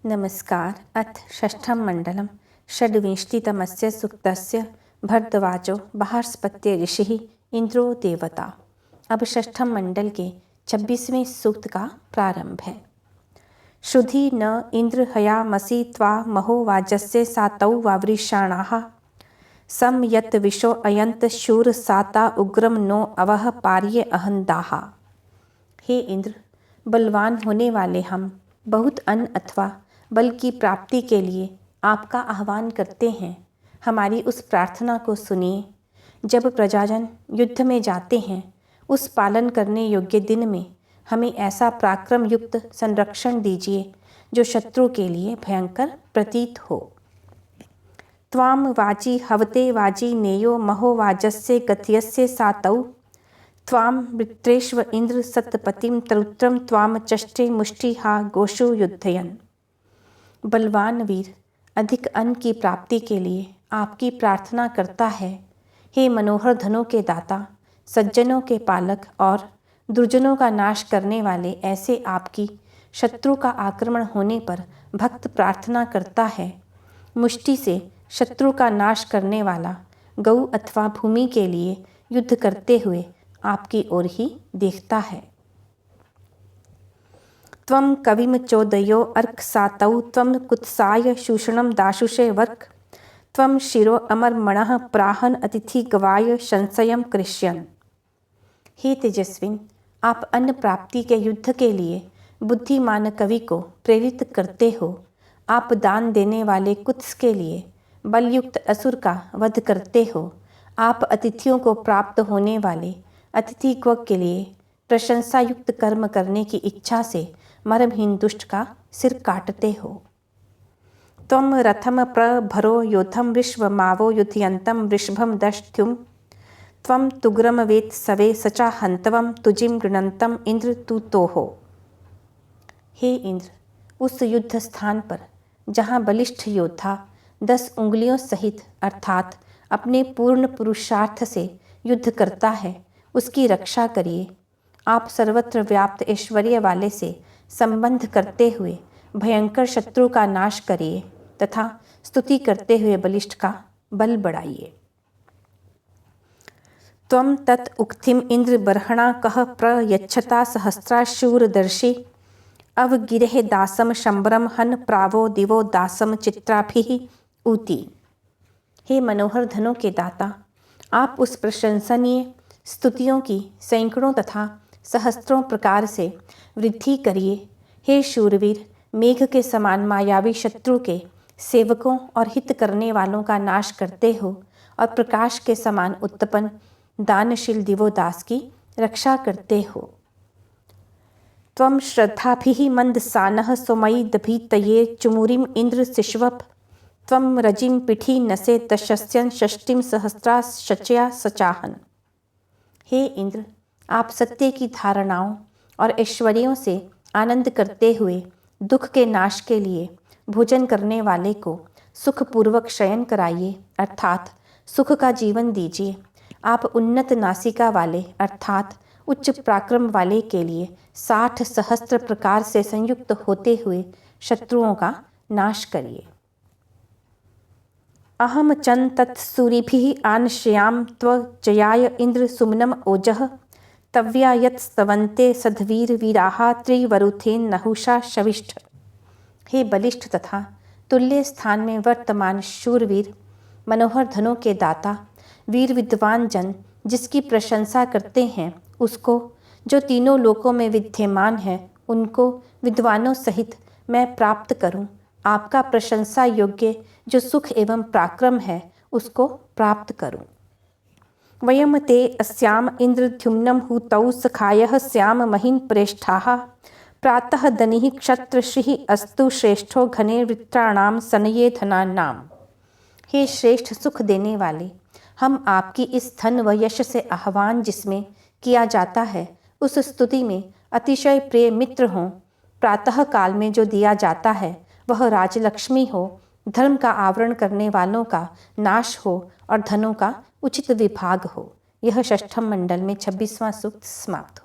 नमस्कार। अथ षष्ठं मंडलम षड्विंशतितमस्य सूक्तस्य भरद्वाजो बृहस्पत्य ऋषिः इंद्रो देवता। अब षष्ठम मंडल के 26वें सूक्त का प्रारंभ है। शुधि न इंद्र हयामसि त्वा महो वाजस्य सातौ वावृषाणाः सम यत विशो अयंत शूर साता उग्रम नो अवह पार्य अहंदाः। हे इंद्र, बलवान होने वाले हम बहुत अन्न अथवा बल की प्राप्ति के लिए आपका आह्वान करते हैं। हमारी उस प्रार्थना को सुनिए। जब प्रजाजन युद्ध में जाते हैं, उस पालन करने योग्य दिन में हमें ऐसा पराक्रम युक्त संरक्षण दीजिए जो शत्रु के लिए भयंकर प्रतीत हो। त्वाम वाजी हवते वाजी नेयो महो वाजस्य गत्यस्य सातौ त्वाम वृत्रेष्व इंद्र सतपतिम तरुत्रम त्वाम चष्टे मुष्टि हा गोषु युद्धयन। बलवान वीर अधिक अन्न की प्राप्ति के लिए आपकी प्रार्थना करता है। हे मनोहर धनों के दाता, सज्जनों के पालक और दुर्जनों का नाश करने वाले ऐसे आपकी शत्रु का आक्रमण होने पर भक्त प्रार्थना करता है। मुष्टि से शत्रु का नाश करने वाला गौ अथवा भूमि के लिए युद्ध करते हुए आपकी ओर ही देखता है। त्वं कविम चोदयो अर्क सातौ त्वं कुत्साय शूषणम दाशुषे वर्क त्वं शिरो अमरमणः प्राहन अतिथि गवाय संशयम कृष्यन। हे तेजस्विन, आप अन्न प्राप्ति के युद्ध के लिए बुद्धिमान कवि को प्रेरित करते हो। आप दान देने वाले कुत्स के लिए बलयुक्त असुर का वध करते हो। आप अतिथियों को प्राप्त होने वाले अतिथि गव के लिए प्रशंसा युक्त कर्म करने की इच्छा से मर्महीन दुष्ट का सिर काटते हो। त्वं रथम प्रभरो योधम विश्वमावो युध्यंतम वृषभम दष्ट्युम त्वं तुग्रम वेत सवे सचा हंतवम तुजिम गृणंतम इंद्र तू तो हो। हे इंद्र, उस युद्ध स्थान पर जहाँ बलिष्ठ योद्धा 10 उंगलियों सहित अर्थात अपने पूर्ण पुरुषार्थ से युद्ध करता है, उसकी रक्षा करिए। आप सर्वत्र व्याप्त ऐश्वर्य वाले से संबंध करते हुए भयंकर शत्रु का नाश करिए तथा स्तुति करते हुए बलिष्ठ का बल बढ़ाइए। त्वं तत् उक्थिम इंद्र बर्हणा कह प्रयच्छता सहस्रा शूरदर्शि अवगिरेह दासम शंबरम हन प्रावो दिवो दासम चित्राभिः ऊती। हे मनोहर धनों के दाता, आप उस प्रशंसनीय स्तुतियों की सैकड़ों तथा सहस्त्रों प्रकार से वृद्धि करिए। हे शूरवीर, मेघ के समान मायावी शत्रु के सेवकों और हित करने वालों का नाश करते हो और प्रकाश के समान उत्पन्न दानशील दिवोदास की रक्षा करते हो। त्वं श्रद्धाभिः मंदसानः स्वमयि दभीतये चुमुरीम इंद्र शिश्वप त्वं रजिम पिठी नसे दशस्यन षष्टिम सहस्रा शच्या सचाहन। हे इंद्र, आप सत्य की धारणाओं और ऐश्वर्यों से आनंद करते हुए दुख के नाश के लिए भोजन करने वाले को सुखपूर्वक शयन कराइए अर्थात सुख का जीवन दीजिए। आप उन्नत नासिका वाले अर्थात उच्च पराक्रम वाले के लिए 60 सहस्त्र प्रकार से संयुक्त होते हुए शत्रुओं का नाश करिए। अहम चन तत्सूरिभिः आनश्याम त्वजयाय इंद्र सुमनम ओजः तव्या यत् स्तवन्ते सद्वीर वीराः त्रिवरुथेन नहुषा शविष्ठ। हे बलिष्ठ तथा तुल्य स्थान में वर्तमान शूरवीर, मनोहर धनों के दाता, वीर विद्वान जन जिसकी प्रशंसा करते हैं, उसको जो तीनों लोकों में विद्यमान है, उनको विद्वानों सहित मैं प्राप्त करूं। आपका प्रशंसा योग्य जो सुख एवं पराक्रम है, उसको प्राप्त करूं। वयम ते अस्याम इंद्रद्युम्नं हुतौ सखायः स्याम महीन प्रेष्ठाः प्रातः दनिः क्षत्रश्रीः अस्तु श्रेष्ठो घने वृत्राणाम सनये धनानाम। हे श्रेष्ठ सुख देने वाले, हम आपकी इस धन व यश से आह्वान जिसमें किया जाता है, उस स्तुति में अतिशय प्रिय मित्र हों। प्रातः काल में जो दिया जाता है वह राजलक्ष्मी हो, धर्म का आवरण करने वालों का नाश हो और धनों का उचित विभाग हो। यह षष्ठम मंडल में 26वां सूक्त समाप्त हो।